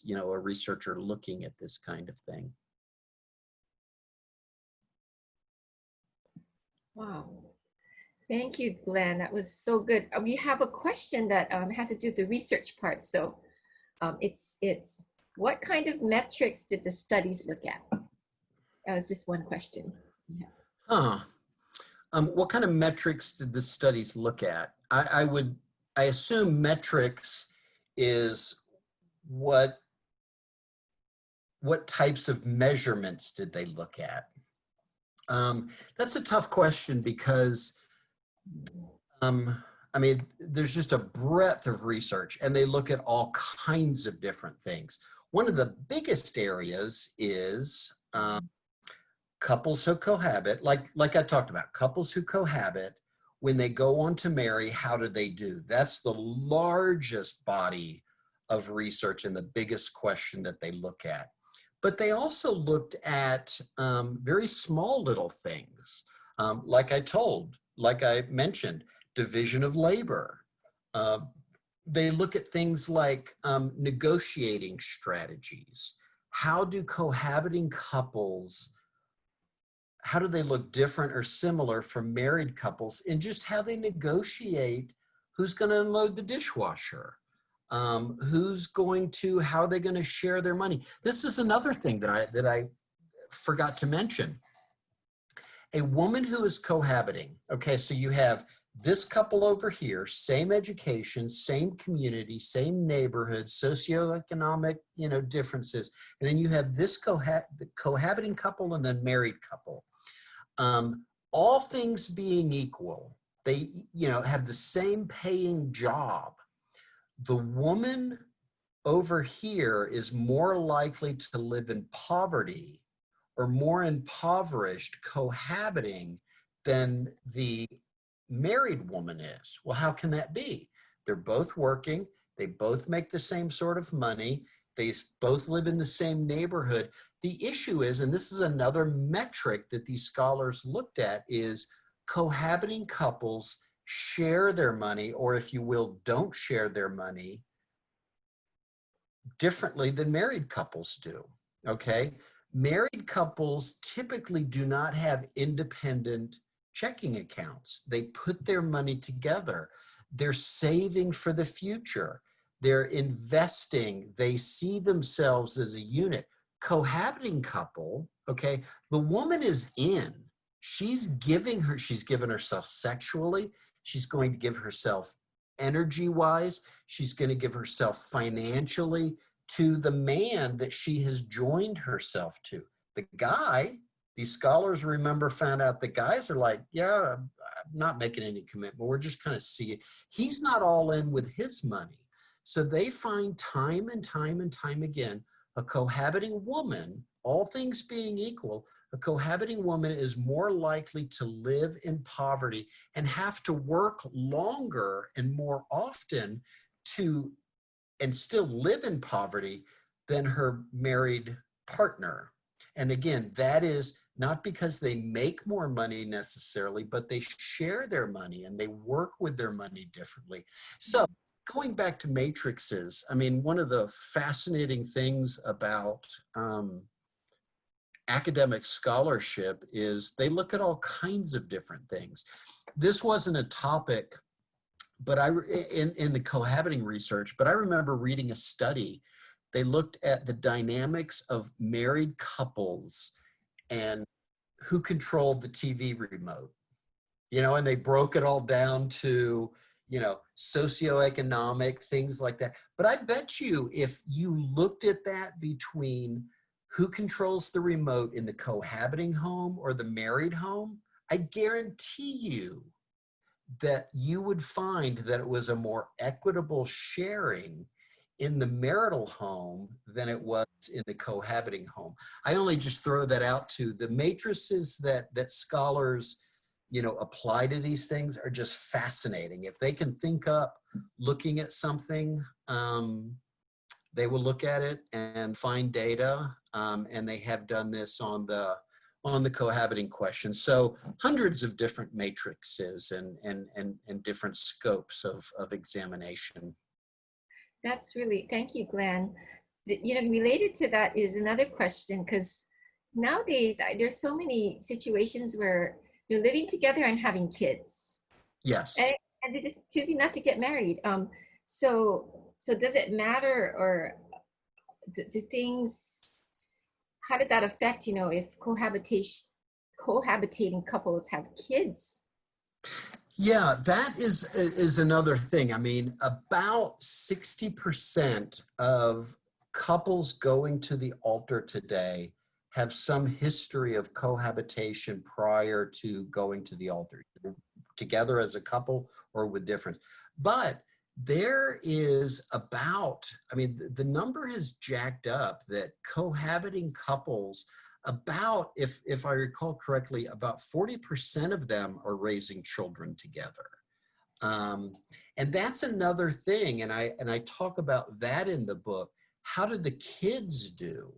Speaker 3: you know, a researcher looking at this kind of thing.
Speaker 2: Wow. Thank you, Glenn. That was so good. We have a question that has to do with the research part. So it's what kind of metrics did the studies look at? That was just one question. Yeah.
Speaker 3: What kind of metrics did the studies look at? I assume metrics is what types of measurements did they look at? That's a tough question because, I mean, there's just a breadth of research and they look at all kinds of different things. One of the biggest areas is couples who cohabit, like I talked about, couples who cohabit, when they go on to marry, how do they do? That's the largest body of research and the biggest question that they look at. But they also looked at very small little things, like I mentioned, division of labor. They look at things like negotiating strategies. How do cohabiting couples, how do they look different or similar from married couples in just how they negotiate who's going to unload the dishwasher? How are they going to share their money? This is another thing that I forgot to mention. A woman who is cohabiting, okay, so you have this couple over here, same education, same community, same neighborhood, socioeconomic, you know, differences. And then you have this cohabiting couple and then married couple. All things being equal, they, you know, have the same paying job. The woman over here is more likely to live in poverty or more impoverished cohabiting than the married woman is. Well, how can that be? They're both working. They both make the same sort of money. They both live in the same neighborhood. The issue is, and this is another metric that these scholars looked at, is cohabiting couples share their money, or if you will, don't share their money differently than married couples do, okay? Married couples typically do not have independent checking accounts. They put their money together. They're saving for the future. They're investing. They see themselves as a unit. Cohabiting couple, okay, the woman is in. She's given herself sexually. She's going to give herself energy-wise. She's going to give herself financially to the man that she has joined herself to. The guy, these scholars, remember, found out the guys are like, yeah, I'm not making any commitment. We're just kind of seeing. He's not all in with his money. So they find time and time and time again, a cohabiting woman, all things being equal, a cohabiting woman is more likely to live in poverty and have to work longer and more often and still live in poverty than her married partner. And again, that is not because they make more money necessarily, but they share their money and they work with their money differently. So going back to matrices, I mean, one of the fascinating things about academic scholarship is they look at all kinds of different things. This wasn't a topic, but in the cohabiting research, but I remember reading a study. They looked at the dynamics of married couples and who controlled the TV remote, you know, and they broke it all down to, you know, socioeconomic things like that. But I bet you if you looked at that between who controls the remote in the cohabiting home or the married home, I guarantee you that you would find that it was a more equitable sharing in the marital home than it was in the cohabiting home. I only just throw that out to the matrices that scholars, you know, apply to these things are just fascinating. If they can think up looking at something, they will look at it and find data, and they have done this on the cohabiting question. So hundreds of different matrices and different scopes of examination.
Speaker 2: That's really, thank you, Glenn. You know, related to that is another question, because nowadays there's so many situations where you're living together and having kids,
Speaker 3: Yes.
Speaker 2: and they're just choosing not to get married. So does it matter, or do things? How does that affect, you know, if cohabitating couples have kids?
Speaker 3: Yeah, that is another thing. I mean, about 60% of couples going to the altar today have some history of cohabitation prior to going to the altar, together as a couple or with different. But there is about, I mean, the number has jacked up that cohabiting couples, about, if I recall correctly, about 40% of them are raising children together. And that's another thing, and I talk about that in the book. How did the kids do?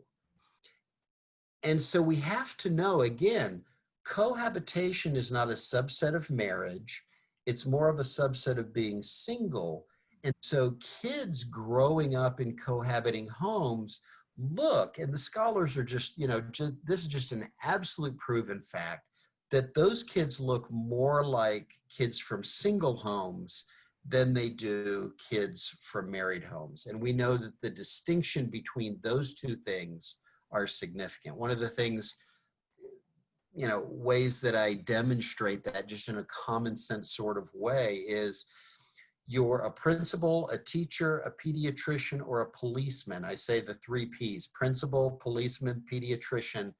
Speaker 3: And so we have to know, again, cohabitation is not a subset of marriage. It's more of a subset of being single. And so kids growing up in cohabiting homes look, and the scholars are just, you know, this is just an absolute proven fact, that those kids look more like kids from single homes than they do kids from married homes. And we know that the distinction between those two things are significant. One of the things, you know, ways that I demonstrate that just in a common sense sort of way is you're a principal, a teacher, a pediatrician, or a policeman. I say the 3 Ps: principal, policeman, pediatrician,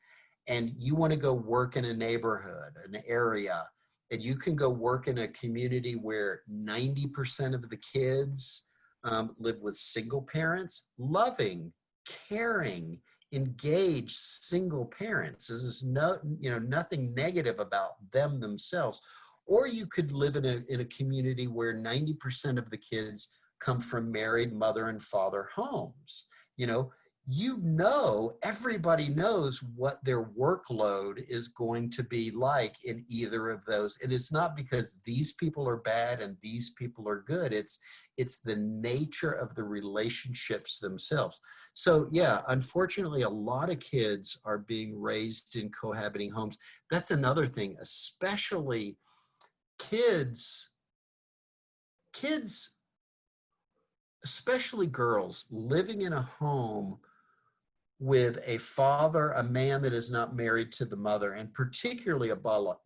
Speaker 3: and you want to go work in a neighborhood, an area, and you can go work in a community where 90% of the kids live with single parents, loving, caring, engaged single parents. This is nothing negative about them themselves. Or you could live in a community where 90% of the kids come from married mother and father homes. Everybody knows what their workload is going to be like in either of those. And it's not because these people are bad and these people are good. It's the nature of the relationships themselves. So yeah, unfortunately, a lot of kids are being raised in cohabiting homes. That's another thing, especially kids, especially girls living in a home with a father, a man that is not married to the mother, and particularly a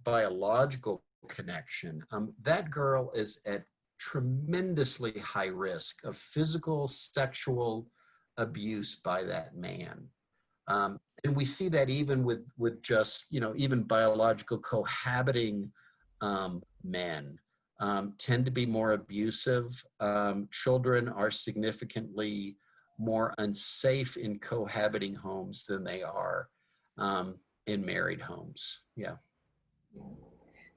Speaker 3: biological connection. That girl is at tremendously high risk of physical, sexual abuse by that man. And we see that even with just, even biological cohabiting men tend to be more abusive. Children are significantly more unsafe in cohabiting homes than they are in married homes. Yeah.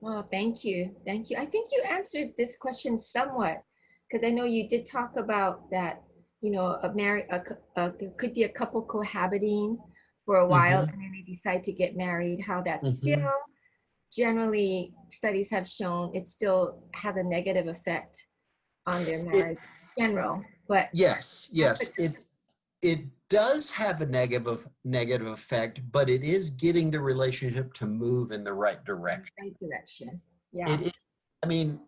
Speaker 2: Well, thank you. Thank you. I think you answered this question somewhat, because I know you did talk about that, there could be a couple cohabiting, for a while
Speaker 3: Mhm.
Speaker 2: and then they decide to get married, how that still
Speaker 3: Mhm.
Speaker 2: generally studies have shown it still has a negative effect on their
Speaker 3: It,
Speaker 2: marriage in general. But
Speaker 3: yes,
Speaker 2: that's the
Speaker 3: yes, it does have a negative effect, but it is getting the relationship to move in the right direction.
Speaker 2: right direction. Yeah.
Speaker 3: It is, I mean,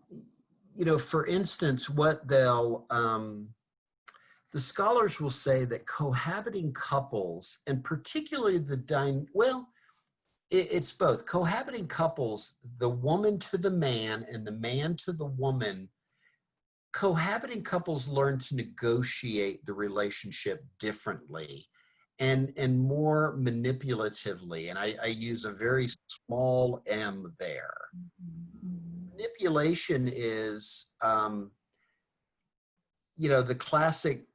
Speaker 3: for instance, the scholars will say that cohabiting couples, and particularly it's both. Cohabiting couples, the woman to the man and the man to the woman, cohabiting couples learn to negotiate the relationship differently and more manipulatively. And I use a very small m there.
Speaker 2: Mhm.
Speaker 3: Manipulation is, the classic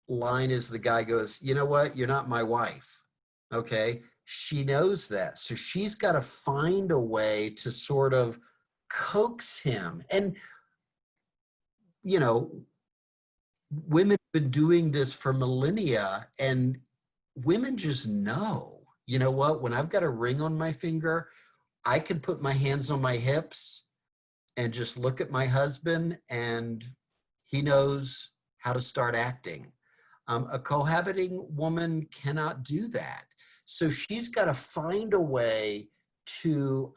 Speaker 3: line is the guy goes, you know what, you're not my wife. Okay. She knows that. So she's got to find a way to sort of coax him. And, you know, women have been doing this for millennia, and women just know, you know what, when I've got a ring on my finger, I can put my hands on my hips and just look at my husband, and he knows how to start acting. A cohabiting woman cannot do that. So she's got to find a way to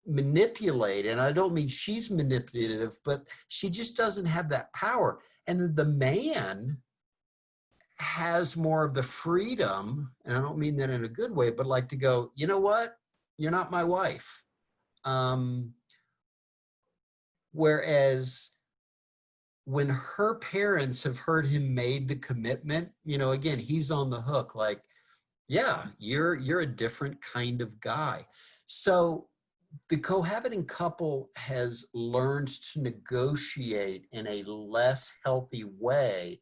Speaker 3: manipulate. And I don't mean she's manipulative, but she just doesn't have that power. And the man has more of the freedom, and I don't mean that in a good way, but like to go, you know what? You're not my wife. Um, whereas when her parents have heard him made the commitment, again, he's on the hook, like, yeah, you're a different kind of guy. So the cohabiting couple has learned to negotiate in a less healthy way,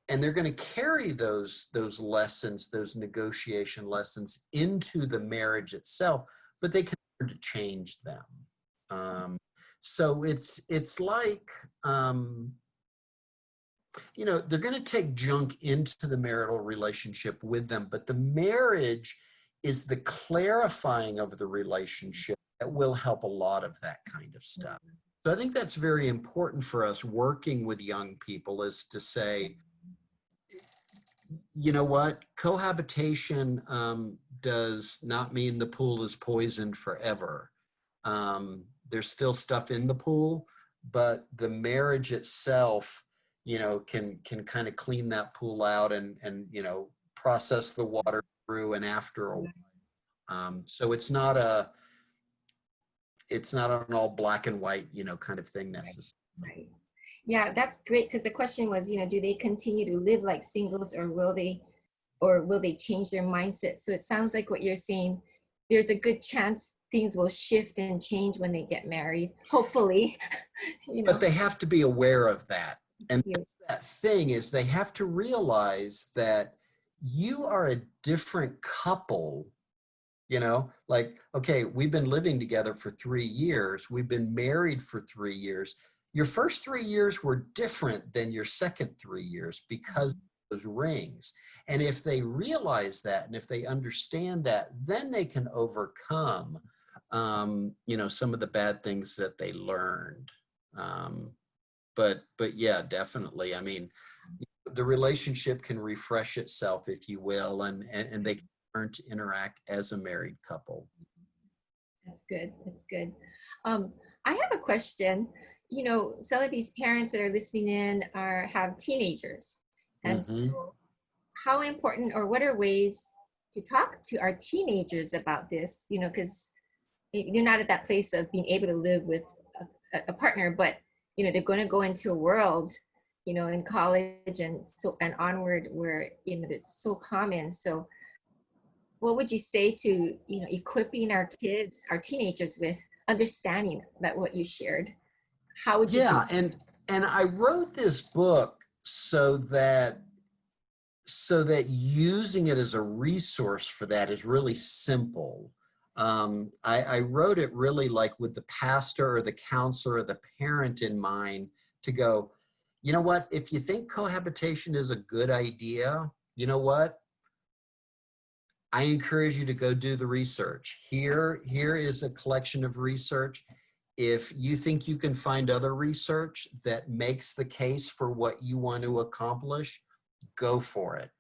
Speaker 3: and they're going to carry those lessons, those negotiation lessons, into the marriage itself, but they can learn to change them. So it's like, they're going to take junk into the marital relationship with them, but the marriage is the clarifying of the relationship that will help a lot of that kind of stuff. So I think that's very important for us working with young people, is to say, you know what, cohabitation does not mean the pool is poisoned forever. There's still stuff in the pool, but the marriage itself, can kind of clean that pool out and process the water through and after a while. So it's not an all black and white, kind of thing necessarily.
Speaker 2: Right. Yeah, that's great, because the question was, do they continue to live like singles, or will they change their mindset? So it sounds like what you're saying, there's a good chance things will shift and change when they get married, hopefully.
Speaker 3: But they have to be aware of that. And
Speaker 2: Yeah.
Speaker 3: that thing is, they have to realize that you are a different couple. Like, okay, we've been living together for 3 years. We've been married for 3 years. Your first 3 years were different than your second 3 years because of those rings. And if they realize that, and if they understand that, then they can overcome, some of the bad things that they learned. But yeah, definitely. I mean, the relationship can refresh itself, if you will, and they can learn to interact as a married couple.
Speaker 2: That's good. That's good. I have a question. Some of these parents that are listening in have teenagers. And
Speaker 3: Mm-hmm.
Speaker 2: so how important, or what are ways to talk to our teenagers about this? Because you're not at that place of being able to live with a partner, but they're going to go into a world, in college and onward, where it's so common. So what would you say to equipping our kids, our teenagers, with understanding that what you shared? How would you do
Speaker 3: Yeah, and I wrote this book so that using it as a resource for that is really simple. I wrote it really like with the pastor or the counselor or the parent in mind, to go, you know what, if you think cohabitation is a good idea, you know what, I encourage you to go do the research. Here is a collection of research. If you think you can find other research that makes the case for what you want to accomplish, go for it.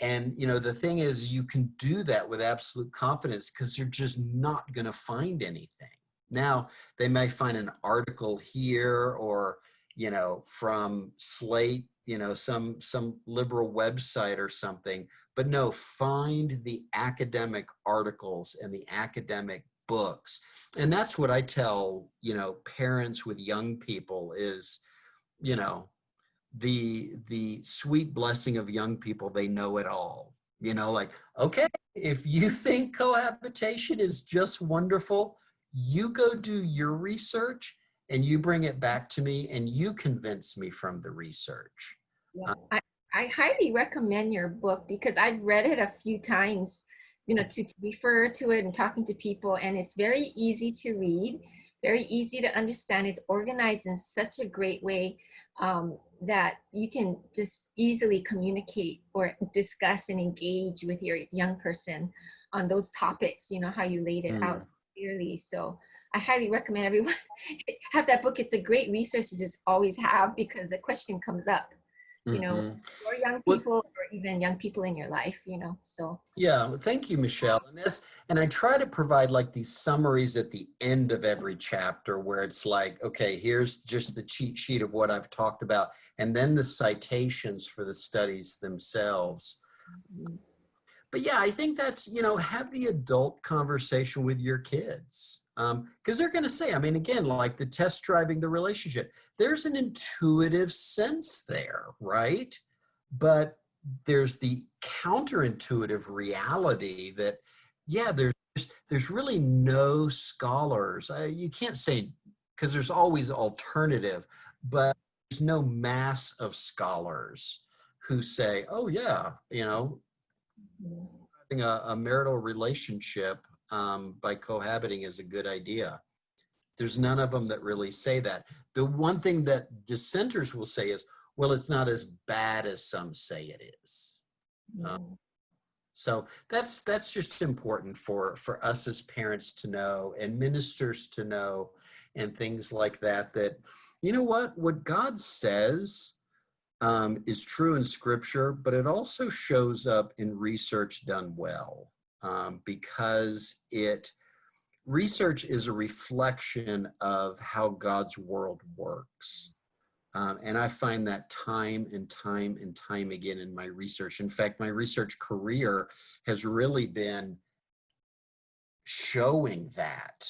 Speaker 3: And, you know, the thing is, you can do that with absolute confidence because you're just not going to find anything. Now, they may find an article here or, you know, from Slate, you know, some liberal website or something, but no, find the academic articles and the academic books. And that's what I tell, you know, parents with young people is, you know, the sweet blessing of young people, they know it all. You know, like, okay, if you think cohabitation is just wonderful, you go do your research and you bring it back to me and you convince me from the research.
Speaker 2: Yeah. I highly recommend your book because I've read it a few times, you know, to refer to it and talking to people, and it's very easy to read, very easy to understand. It's organized in such a great way that you can just easily communicate or discuss and engage with your young person on those topics, you know, how you laid it out clearly. So I highly recommend everyone have that book. It's a great resource to just always have because the question comes up, you know, for young people or even young people in your life, you know, so.
Speaker 3: Yeah, thank you, Michelle. And I try to provide like these summaries at the end of every chapter where it's like, okay, here's just the cheat sheet of what I've talked about, and then the citations for the studies themselves. But yeah, I think that's, you know, have the adult conversation with your kids. Because they're going to say, I mean, again, like the test driving the relationship, there's an intuitive sense there, right? But there's the counterintuitive reality that, yeah, there's really no scholars. You can't say, because there's always alternative, but there's no mass of scholars who say, oh yeah, you know, having a marital relationship by cohabiting is a good idea. There's none of them that really say that. The one thing that dissenters will say is, well, it's not as bad as some say it is. So that's just important for us as parents to know and ministers to know and things like that, that, you know what God says is true in scripture, but it also shows up in research done well because research is a reflection of how God's world works. And I find that time and time and time again in my research. In fact, my research career has really been showing that.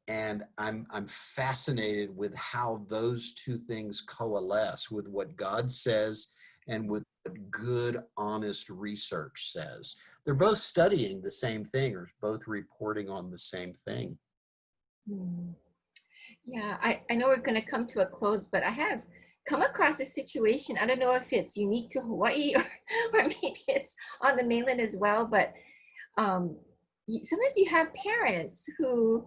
Speaker 3: And I'm fascinated with how those two things coalesce with what God says and with what good, honest research says. They're both studying the same thing or both reporting on the same thing.
Speaker 2: Yeah, I know we're going to come to a close, but I have come across a situation. I don't know if it's unique to Hawaii or maybe it's on the mainland as well, but sometimes you have parents who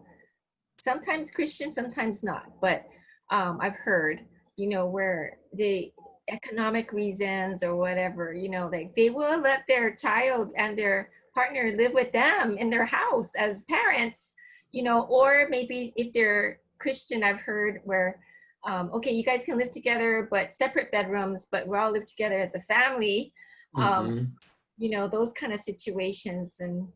Speaker 2: sometimes Christian, sometimes not, but I've heard, you know, where the economic reasons or whatever, you know, like they will let their child and their partner live with them in their house as parents, you know, or maybe if they're Christian, I've heard where, okay, you guys can live together, but separate bedrooms, but we all live together as a family, you know, those kind of situations. And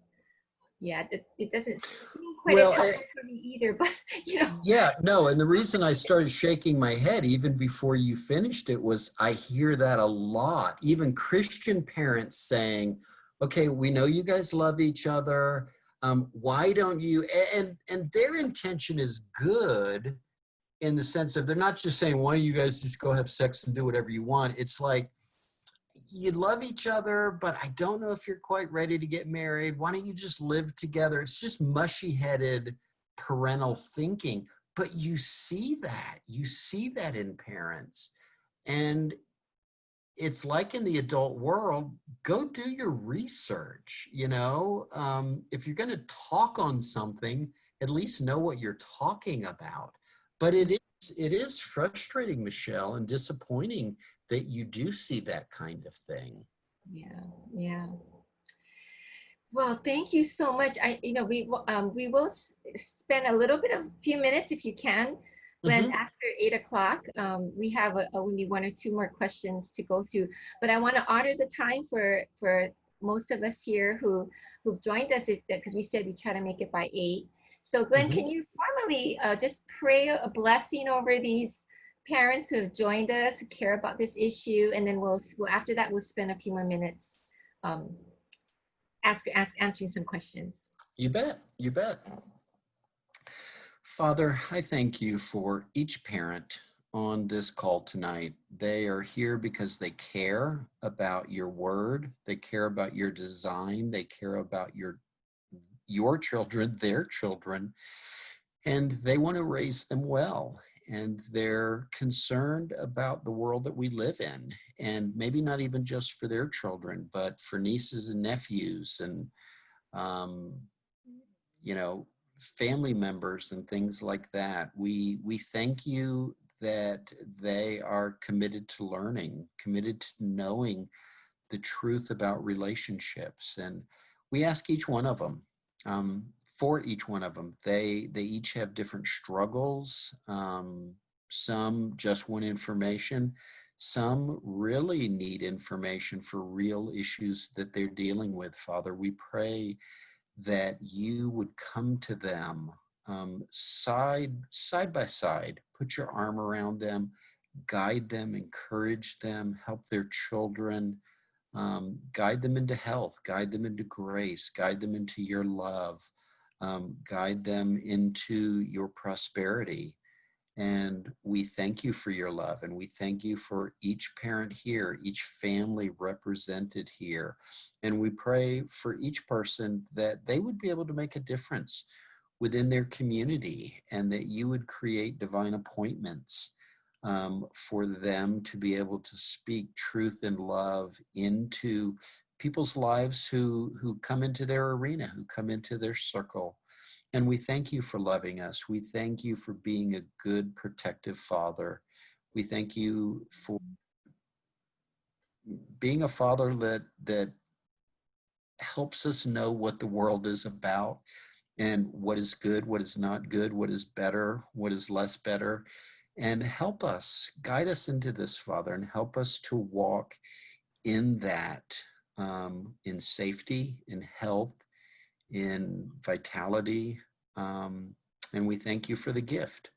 Speaker 2: yeah, it doesn't seem quite as helpful for me either, but you know.
Speaker 3: Yeah, no, and the reason I started shaking my head even before you finished it was I hear that a lot, even Christian parents saying, okay, we know you guys love each other. Why don't you, and their intention is good in the sense of they're not just saying, why don't you guys just go have sex and do whatever you want? It's like, you love each other, but I don't know if you're quite ready to get married. Why don't you just live together? It's just mushy-headed parental thinking, but you see that in parents. And it's like in the adult world, go do your research, you know? If you're going to talk on something, at least know what you're talking about. But it is frustrating, Michelle, and disappointing that you do see that kind of thing.
Speaker 2: Yeah. Well, thank you so much. We will spend a little bit of few minutes if you can. Glenn,
Speaker 3: Mhm.
Speaker 2: after 8 o'clock, we have only one or two more questions to go through. But I want to honor the time for most of us here who've joined us because we said we try to make it by 8. So Glenn,
Speaker 3: Mhm.
Speaker 2: can you formally just pray a blessing over these parents who have joined us, who care about this issue, and then we'll after that we'll spend a few more minutes um, answering some questions.
Speaker 3: You bet. You bet. Father, I thank you for each parent on this call tonight. They are here because they care about your word. They care about your design. They care about your children, their children, and they want to raise them well. And they're concerned about the world that we live in, and maybe not even just for their children, but for nieces and nephews and um, you know, family members and things like that. We thank you that they are committed to learning, committed to knowing the truth about relationships, and we ask each one of them. For each one of them, they each have different struggles. Some just want information. Some really need information for real issues that they're dealing with. Father, we pray that you would come to them side by side, put your arm around them, guide them, encourage them, help their children, guide them into health, guide them into grace, guide them into your love, guide them into your prosperity. And we thank you for your love, and we thank you for each parent here, each family represented here. And we pray for each person that they would be able to make a difference within their community, and that you would create divine appointments for them to be able to speak truth and love into people's lives who come into their arena, who come into their circle. And we thank you for loving us. We thank you for being a good, protective father. We thank you for being a father that helps us know what the world is about and what is good, what is not good, what is better, what is less better. And help us, guide us into this, Father, and help us to walk in that, in safety, in health, in vitality. And we thank you for the gift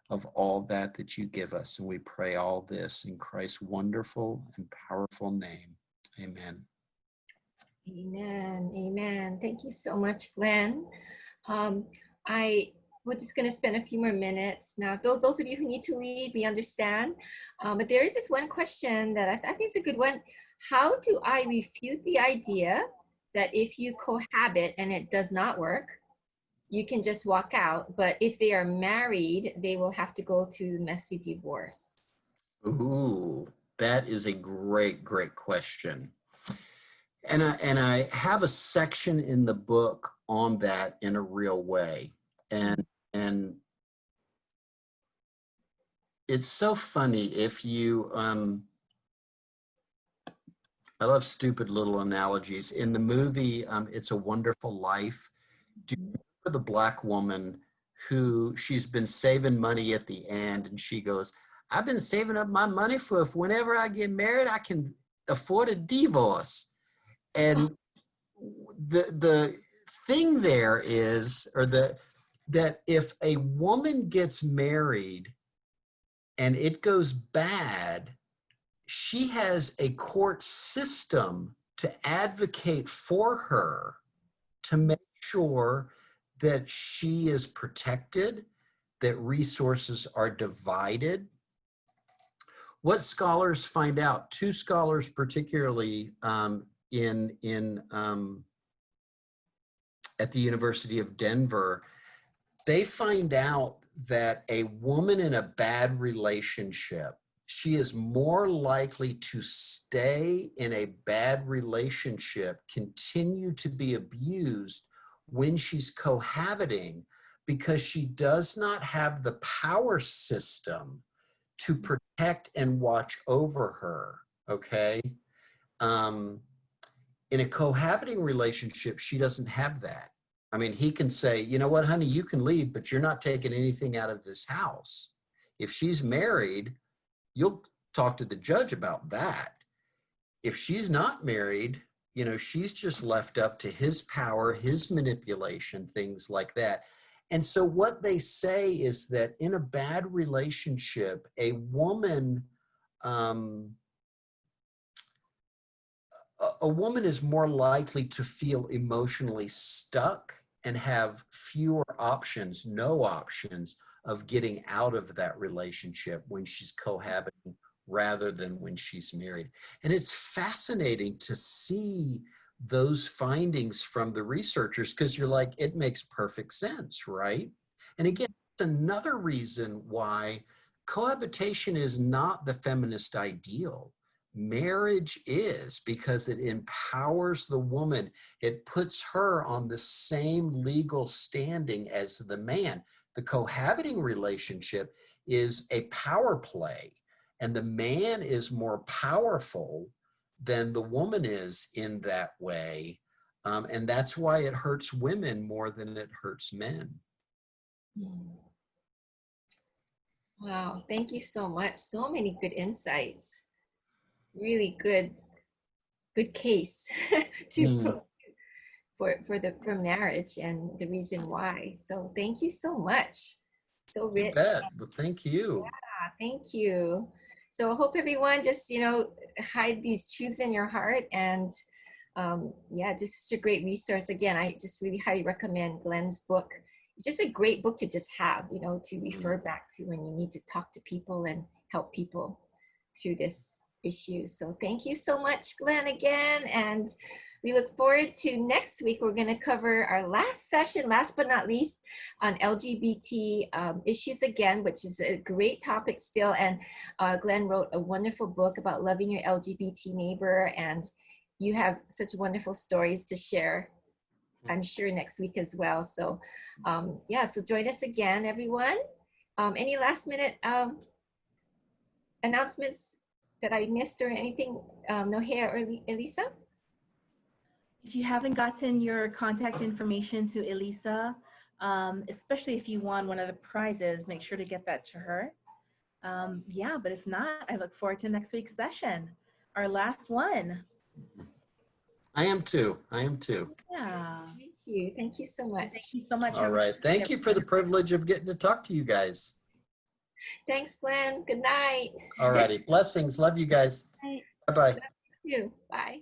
Speaker 3: of all that you give us. And we pray all this in Christ's wonderful and powerful name. Amen.
Speaker 2: Amen. Amen. Thank you so much, Glenn. Um, we're just going to spend a few more minutes. Now, those of you who need to leave, we understand. But there is this one question that I think is a good one. How do I refute the idea that if you cohabit and it does not work, you can just walk out, but if they are married, they will have to go through messy divorce?
Speaker 3: Ooh, that is a great, great question. And I have a section in the book on that in a real way. And it's so funny if you I love stupid little analogies. In the movie It's a Wonderful Life, do you remember the black woman who she's been saving money at the end, and she goes, I've been saving up my money for if whenever I get married, I can afford a divorce. And the thing there is, that if a woman gets married and it goes bad, she has a court system to advocate for her to make sure that she is protected, that resources are divided. What scholars find out, two scholars particularly at the University of Denver, they find out that a woman in a bad relationship, she is more likely to stay in a bad relationship, continue to be abused when she's cohabiting, because she does not have the power system to protect and watch over her, okay? In a cohabiting relationship, she doesn't have that. I mean, he can say, you know what, honey, you can leave, but you're not taking anything out of this house. If she's married, you'll talk to the judge about that. If she's not married, you know, she's just left up to his power, his manipulation, things like that. And so what they say is that in a bad relationship, a woman is more likely to feel emotionally stuck and have fewer options, no options of getting out of that relationship when she's cohabiting rather than when she's married. And it's fascinating to see those findings from the researchers, because you're like, it makes perfect sense, right? And again, it's another reason why cohabitation is not the feminist ideal. Marriage is, because it empowers the woman. It puts her on the same legal standing as the man. The cohabiting relationship is a power play, and the man is more powerful than the woman is in that way. And that's why it hurts women more than it hurts men.
Speaker 2: Wow, thank you so much. So many good insights. Really good case to for marriage and the reason why. So thank you so much. So rich.
Speaker 3: You bet. Well, thank you.
Speaker 2: Yeah, thank you. So I hope everyone just, you know, hide these truths in your heart. And yeah, just such a great resource. Again, I just really highly recommend Glenn's book. It's just a great book to just have, you know, to refer back to when you need to talk to people and help people through this issue. So thank you so much, Glenn, again. And we look forward to next week. We're going to cover our last session, last but not least, on LGBT issues again, which is a great topic still. And Glenn wrote a wonderful book about loving your LGBT neighbor. And you have such wonderful stories to share, I'm sure, next week as well. So yeah, so join us again, everyone. Any last minute announcements that I missed or anything, Nohea or Elisa?
Speaker 1: If you haven't gotten your contact information to Elisa, especially if you won one of the prizes, make sure to get that to her. Yeah, but if not, I look forward to next week's session, our last one.
Speaker 3: I am too. I am too.
Speaker 1: Yeah.
Speaker 2: Thank you. Thank you so much.
Speaker 1: Thank you so much.
Speaker 3: All right. Thank you for the privilege of getting to talk to you guys.
Speaker 2: Thanks, Glenn. Good night.
Speaker 3: All righty. Blessings. Love you guys. Bye-bye.
Speaker 2: You. Bye.